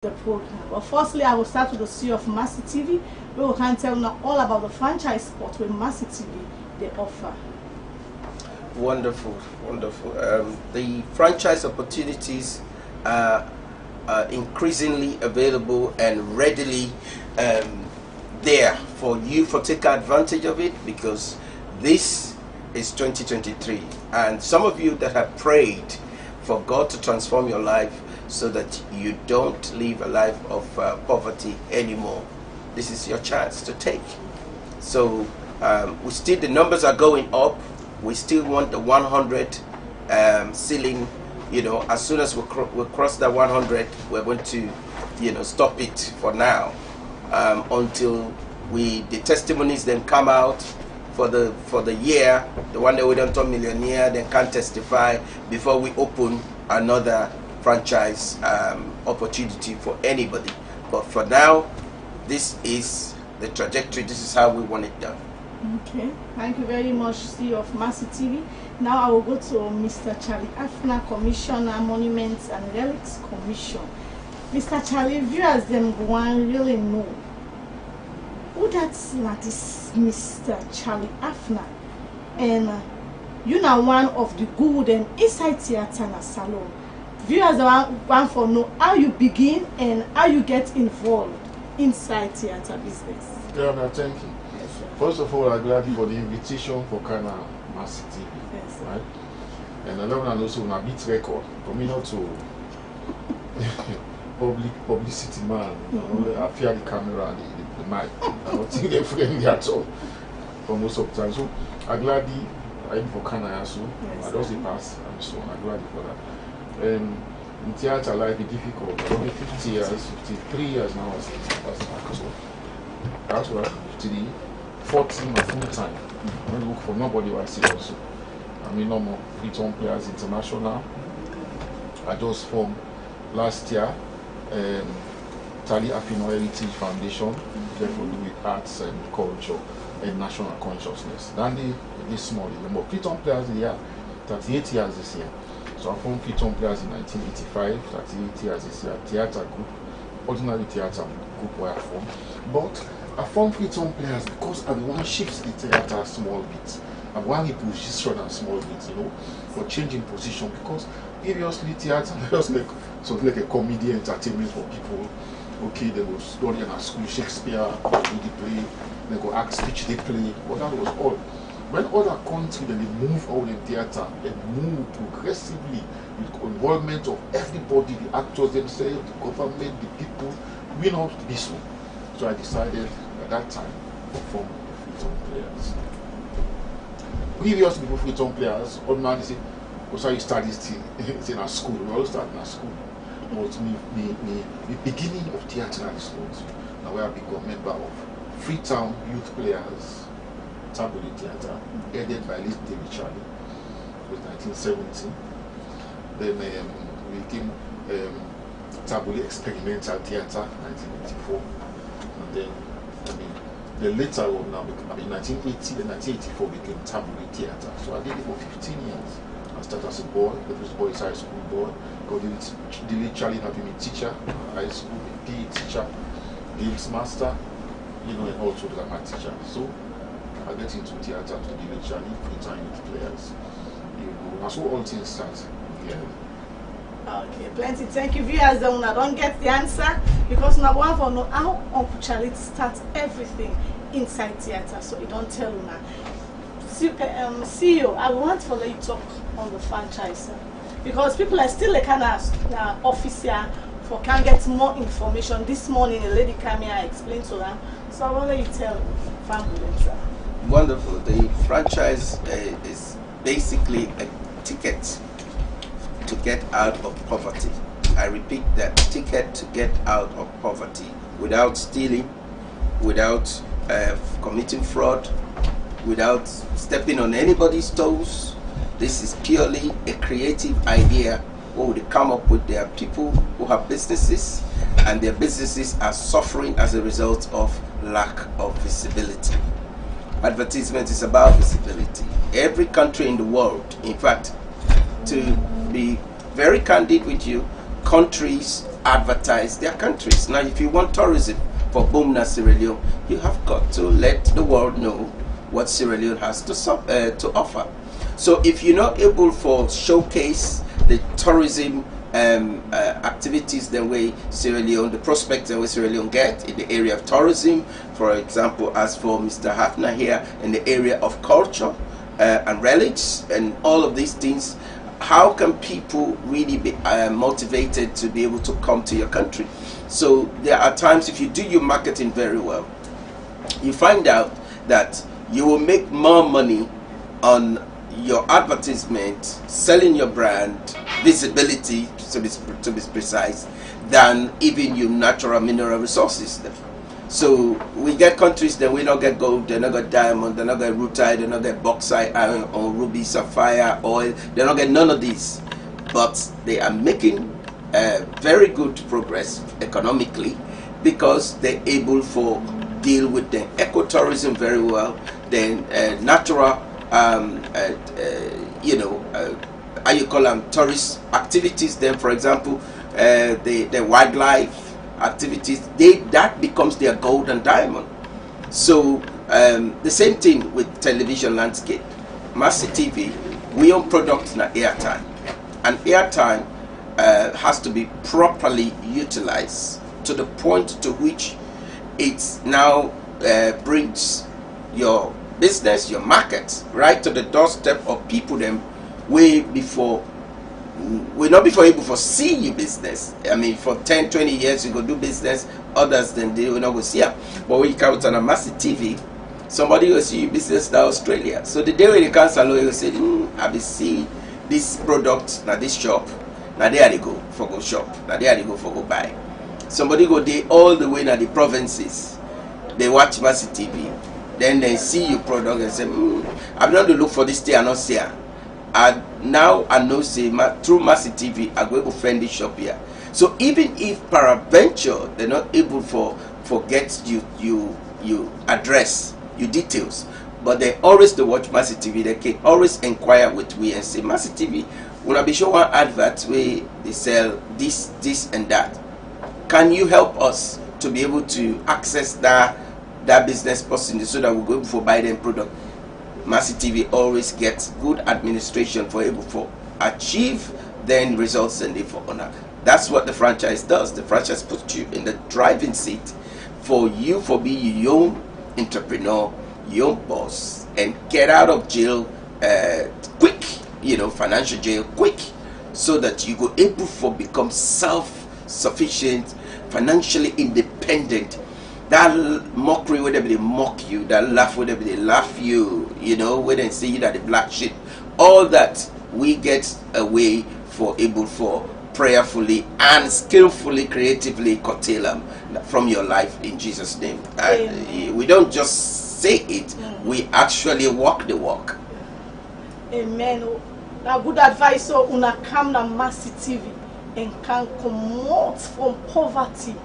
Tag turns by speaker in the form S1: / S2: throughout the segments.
S1: the program. But firstly, I will start with the CEO of Mercy TV. We will can tell now all about the franchise sport with Mercy TV they offer.
S2: Wonderful, wonderful. The franchise opportunities are increasingly available and readily there for you to take advantage of it, because this is 2023, and some of you that have prayed for God to transform your life so that you don't live a life of poverty anymore, this is your chance to take. So the numbers are going up. We still want the 100 ceiling. As soon as we cross that 100, we're going to stop it for now, until the testimonies then come out for the year, the one that we don't turn millionaire, then can testify before we open another franchise opportunity for anybody. But for now, this is the trajectory. This is how we want it done.
S1: Okay, thank you very much, CEO of Mercy TV. Now I will go to Mr. Charlie Afna, Commissioner, Monuments and Relics Commission. Mr. Charlie, viewers them go and really know who that's not is Mr. Charlie Afna, and you know one of the good and inside theater and salon. Viewers want for know how you begin and how you get involved inside theater business.
S3: Yeah, no, thank you. First of all, I'm glad for the invitation for Kana Mercy TV,
S1: Yes,
S3: right? And I love also on a beat record for me not to publicity man. I fear the camera and the mic. I don't think they're friendly at all for most of the time. So I'm glad I'm for Kana also. I don't say pass, and so I'm glad for that. In theater life is difficult. Only 50 years, 53 years now as an that's why 53. 14 or full time. I don't look for nobody I see also. I mean, no more Freetown Players International. I just formed last year Tali Afino Heritage Foundation, therefore do with arts and culture and national consciousness. Then this small, but Freetown Players they are 38 years this year. So I formed Freetown Players in 1985, 38 years this year. Theatre group, ordinary theatre group where I formed. But I formed Freetown Players because I want to shift the theatre small bit. I want to position a small bit, for changing position, because previously theatre was like something like a comedy entertainment for people. Okay, they will study in a school Shakespeare, do the play, they go act speech they play, but that was all. When other countries then they move out in theatre and move progressively with involvement of everybody, the actors themselves, the government, the people, we know this one. So I decided at that time to form Freetown Players. Previous people Freetown Players, ordinarily say, because I studied it's in a school, we all start in a school. But the beginning of theatre is now where I become a member of Freetown Youth Players Tabule Theatre, headed by Liz David Charlie. It was 1970. Then we became Tabule Experimental Theatre, 1984. And then, the later on now, 1980 and 1984 became Tabule Theatre. So I did it for 15 years. I started as a boy, the first boys high school boy. God did Charlie had been a teacher, high school, a PE teacher, games master, and also drama teacher. So I get into theatre to deal with Charlie, Freetown Youth Players. That's what all things start. Yeah.
S1: Okay, plenty. Thank you, viewers. I don't get the answer because now one for know how Uncle Charlie starts everything inside theatre, so you don't tell now. CEO, I want to let you talk on the franchise because people are still kind of officer for can get more information. This morning, a lady came here, I explained to them, so I want to let you tell family.
S2: Wonderful. The franchise is basically a ticket to get out of poverty. I repeat that, ticket to get out of poverty without stealing, without committing fraud, without stepping on anybody's toes. This is purely a creative idea what would come up with. There are people who have businesses and their businesses are suffering as a result of lack of visibility. Advertisement is about visibility. Every country in the world, in fact, to be very candid with you, countries advertise their countries. Now, if you want tourism for Bomna, Sierra Leone, you have got to let the world know what Sierra Leone has to offer. So if you're not able to showcase the tourism activities the way Sierra Leone, the prospects that Sierra Leone get in the area of tourism, for example, as for Mr. Hafner here in the area of culture and relics and all of these things, how can people really be motivated to be able to come to your country? So there are times, if you do your marketing very well, you find out that you will make more money on your advertisement, selling your brand, visibility, to be precise, than even your natural mineral resources. So we get countries that we don't get gold, they don't get diamond, they don't get rutile, they don't get bauxite, iron, or ruby, sapphire, oil, they don't get none of these. But they are making very good progress economically because they're able to deal with the ecotourism very well, then natural how you call them, tourist activities. Then, for example, the wildlife activities, that becomes their gold and diamond. So the same thing with television landscape. Mercy TV, we own products in airtime, and airtime has to be properly utilized to the point to which it now brings your business, your market, right to the doorstep of people them way before we're not before able to see your business. I mean, for 10, 20 years you go do business, others then they will not go see it. But when you come on a Mercy TV, somebody will see your business in Australia. So the day when you cancel, you will say, I will see this product, now this shop, now there they go for go shop, now there they go for go buy. Somebody go there all the way now the provinces, they watch Mercy TV, then they see your product and say, I'm not to look for this thing and not see it. And now I know say through Mercy TV I'm going to find this shop here. So even if peradventure they're not able for get you address your details, but they always to watch Mercy TV, they can always inquire with we and say, Mercy TV, will I be sure one advert where they sell this and that? Can you help us to be able to access that business person so that we'll go before buy them product? Mercy TV always gets good administration for able to achieve then results and for honor. That's what the franchise does. The franchise puts you in the driving seat for you for being your own entrepreneur, your own boss, and get out of jail quick, financial jail quick, so that you go able to become self-sufficient, financially independent. That mockery, whenever they mock you, that laugh, whenever they laugh you, when they see you that the black sheep, all that we get away for able for prayerfully and skillfully, creatively curtail them from your life in Jesus' name. And we don't just say it, we actually walk the walk.
S1: Amen. Now, good advice. So, una come na Mercy TV and can come out from poverty.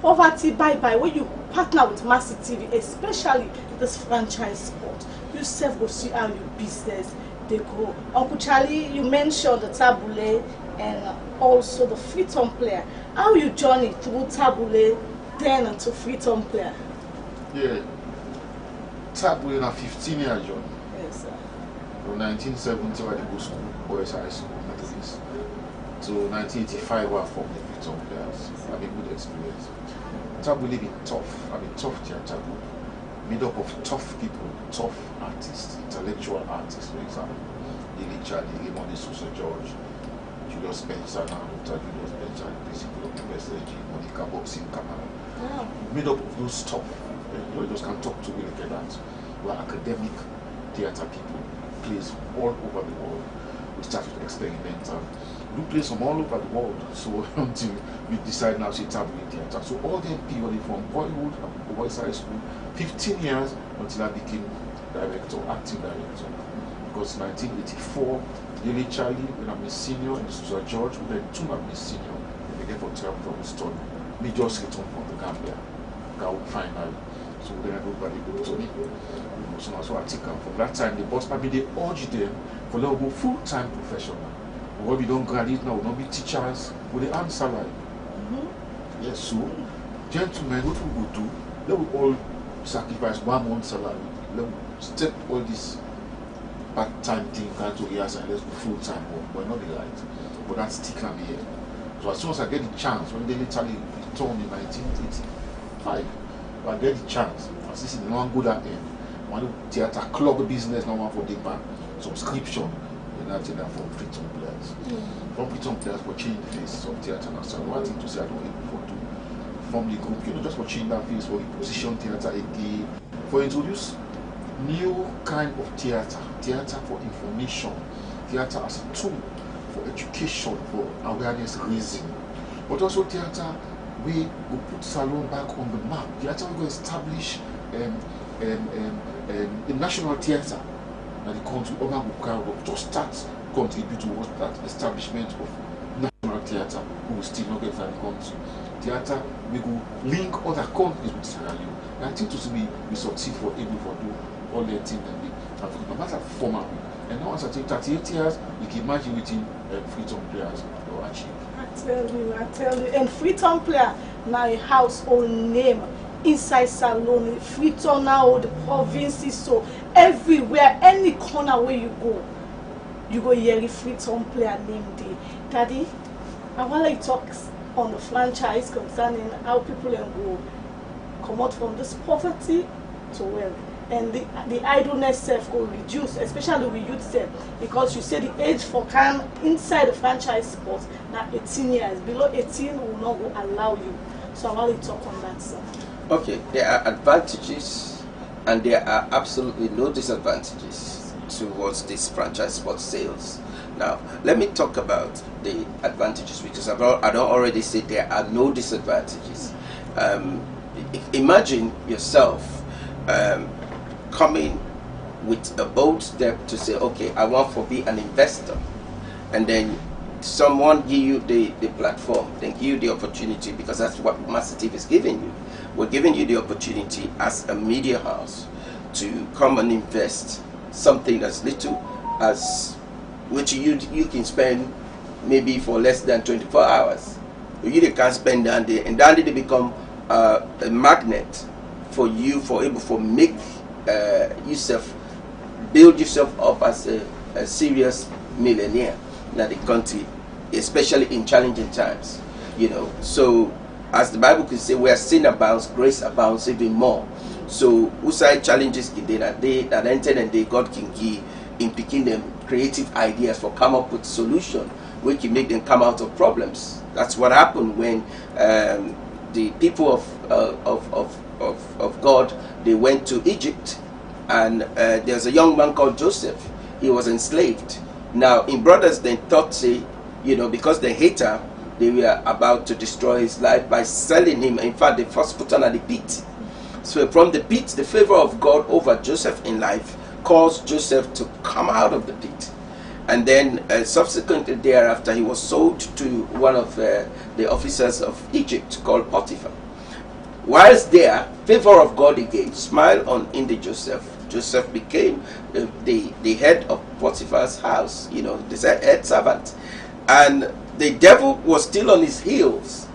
S1: Poverty bye-bye. When you partner with Mercy TV, especially this franchise sport, you self will see how your business they grow. Uncle Charlie, you mentioned the tabule and also the freetom player. How you journey through tabule then into freetom player?
S3: Yeah, tabule na 15-year journey.
S1: Yes, sir.
S3: From 1970 when I go school, boys high school, Methodist, to 1985 I formed the freetom players. I've a good experience. Tabule been tough. I've been tough here, Tabule. Made up of tough people, tough artists, intellectual artists, for example. Lily Charlie, Lemon Sousa George, Julius Spencer, Julius Spencer, principal of the USAG, Monica Boxing Camera.
S1: Wow.
S3: Made up of those tough. You just can't talk to me like that. We're academic theatre people, plays all over the world. We started to experiment. We plays from all over the world. So until we decide now to tabule theatre. So all the period from boyhood and boys high school, 15 years until I became director, acting director. Because 1984, Lily Charlie, when I'm a senior, and Susan George, when I two I'm a senior, we began for term from Stone. We just returned from the Gambia. Got finally. So then everybody go to me. So I take them. From that time, the boss maybe they urge them for them to go full-time professional. When we don't graduate now, we don't be teachers, we the earn salary. Yes, so, gentlemen, what we will do, let we all sacrifice 1 month's salary. Let me step all this part-time thing to years and let's go full-time work. But not the right. But that's still me here. So as soon as I get the chance, when they literally returned in 1985, I get the chance. I see the one good at them. One theater club business now one for the bank subscription. And that's enough for free-time players. From free-time players for change the face of theater now. So one thing to say I don't even for to form the group, just for change that face for position theater again. For introduce new kind of theater for information, theater as a tool for education, for awareness raising, but also theater we will put Salone back on the map. Theater we will establish a national theater that the country over will just start contribute towards that establishment of national theater who will still not get that country. Theater we will link other countries with Sierra Leone. And I think to see we succeed for able to do all the things that we have no matter formal. And now as I think 38 years, you can imagine within free-time players will achieve.
S1: I tell you, and free-time player now a household name inside Salone, free-time now the provinces, so everywhere, any corner where you go hear a free-time player name there. Daddy, I want to talk on the franchise concerning how people will come out from this poverty to wealth. And the idleness self will reduce, especially with youth self, because you say the age for come inside the franchise sports now 18 years. Below 18 will not go allow you. So I want to talk on that, sir.
S2: Okay, there are advantages and there are absolutely no disadvantages towards this franchise sports sales. Now, let me talk about the advantages because I don't already say there are no disadvantages. Imagine yourself coming with a bold step to say, okay, I want to be an investor, and then someone give you the platform, then give you the opportunity, because that's what Mercy TV is giving you. We're giving you the opportunity as a media house to come and invest something as little as which you can spend maybe for less than 24 hours. You can spend down there, and down there they become a magnet for you for make yourself build yourself up as a serious millionaire in the country, especially in challenging times. So as the Bible can say, where sin abounds, grace abounds even more. So outside challenges that enter and God can give in picking them creative ideas for come up with solution we can make them come out of problems. That's what happened when the people of God, they went to Egypt, and there's a young man called Joseph. He was enslaved. Now in brothers then thought, say, because the hater, they were about to destroy his life by selling him. In fact, they first put him at the pit. So from the pit, the favor of God over Joseph in life caused Joseph to come out of the pit. And then subsequently thereafter, he was sold to one of the officers of Egypt called Potiphar. Whilst there, favor of God again smiled on in the Joseph. Joseph became the head of Potiphar's house, the head servant. And the devil was still on his heels.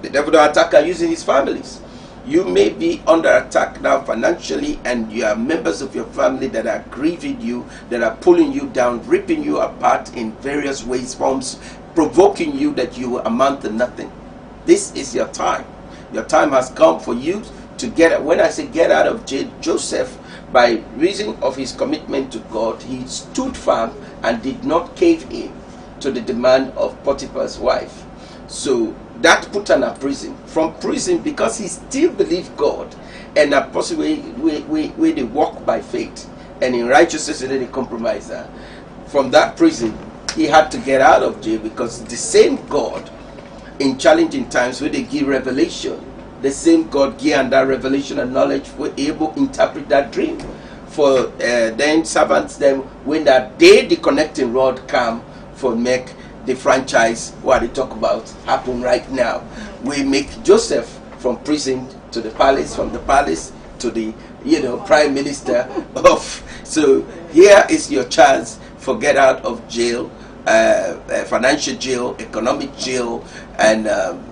S2: The devil don't attack using his families. You may be under attack now financially, and you have members of your family that are grieving you, that are pulling you down, ripping you apart in various ways, forms, provoking you that you will amount to nothing. This is your time. Your time has come for you to get, when I say get out of jail, Joseph, by reason of his commitment to God, he stood firm and did not cave in to the demand of Potiphar's wife. So that put him in prison. From prison, because he still believed God, and a possible way they walk by faith, and in righteousness they didn't compromise that. From that prison, he had to get out of jail, because the same God, in challenging times where they give revelation, the same God give and that revelation and knowledge were able to interpret that dream. For then servants, then when that day the connecting rod come for make the franchise what they talk about happen right now. We make Joseph from prison to the palace, from the palace to the prime minister of. So here is your chance for get out of jail financial jail, economic jail, and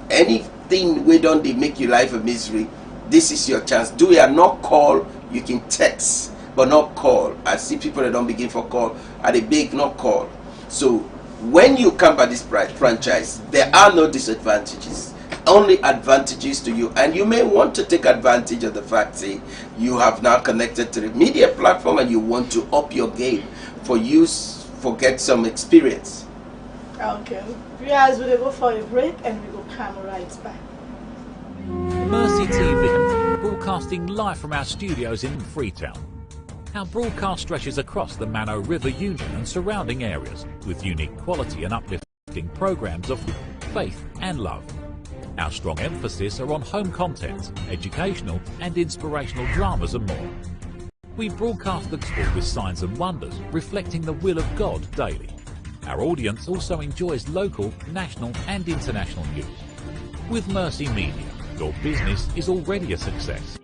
S2: anything we don't they make your life a misery, this is your chance. Do you not call? You can text, but not call. I see people that don't begin for call, and they beg not call. So when you come by this franchise, there are no disadvantages, only advantages to you. And you may want to take advantage of the fact that you have now connected to the media platform and you want to up your game for use, for get some experience.
S1: Okay, viewers, we'll go for a break and we will come right back.
S4: Mercy TV, broadcasting live from our studios in Freetown. Our broadcast stretches across the Mano River Union and surrounding areas with unique quality and uplifting programs of faith and love. Our strong emphasis are on home content, educational and inspirational dramas and more. We broadcast the gospel with signs and wonders, reflecting the will of God daily. Our audience also enjoys local, national and international news. With Mercy Media, your business is already a success.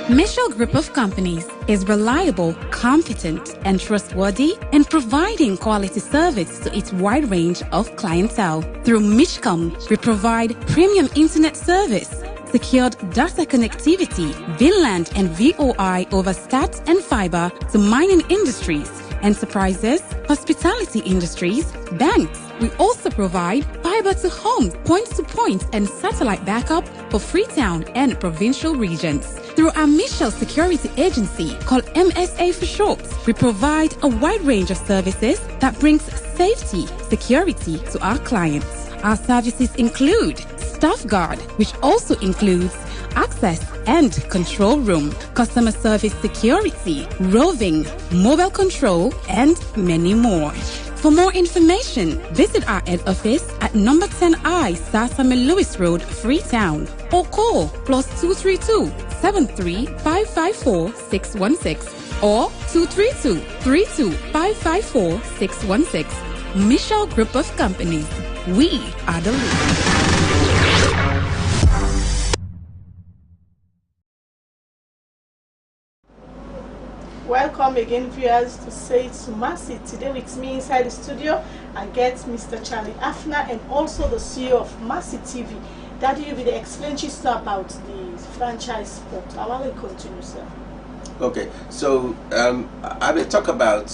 S5: Mitchell Group of Companies is reliable, competent, and trustworthy in providing quality service to its wide range of clientele. Through Mitchcom, we provide premium internet service, secured data connectivity, VLAN and VOI over SCAT and fiber to mining industries, enterprises, hospitality industries, banks. We also provide fiber to home, point-to-point, and satellite backup for Freetown and provincial regions. Through our Mitchell Security Agency, called MSA for short, we provide a wide range of services that brings safety, security to our clients. Our services include Staff Guard, which also includes access and control room, customer service security, roving, mobile control, and many more. For more information, visit our head office at number 10I Sasame Lewis Road, Freetown, or call +232 73554 616 or 232 32 554 616. Mitchell Group of Companies. We are the leaders.
S1: Welcome again, viewers, to Say to Mercy. Today with me inside the studio, I get Mr. Charlie Afner and also the CEO of Mercy TV. Daddy, you'll be the explanatory star about the franchise sport. I want to continue, sir.
S2: Okay, so I will talk about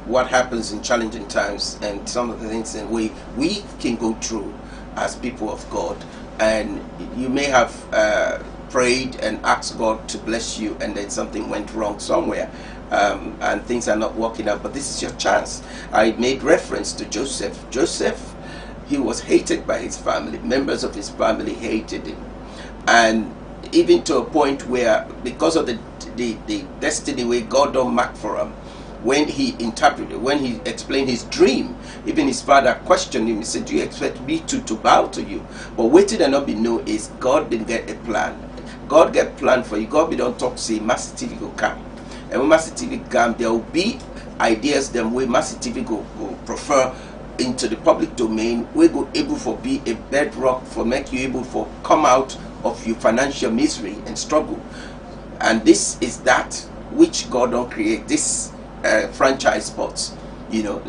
S2: what happens in challenging times and some of the things that we can go through as people of God. And you may have prayed and asked God to bless you, and then something went wrong somewhere, and things are not working out, but this is your chance. I made reference to Joseph. Joseph, he was hated by his family. Members of his family hated him, and even to a point where, because of the destiny way God don't mark for him, when he interpreted, when he explained his dream, even his father questioned him. He said, do you expect me to bow to you? But waiting and not be know is God didn't get a plan. God get plan for you. God be don't talk, say Mercy TV will come. And when Mercy TV come, there will be ideas them way Mercy TV go prefer into the public domain. We go able for be a bedrock for make you able for come out of your financial misery and struggle. And this is that which God don't create. This franchise spots, you know.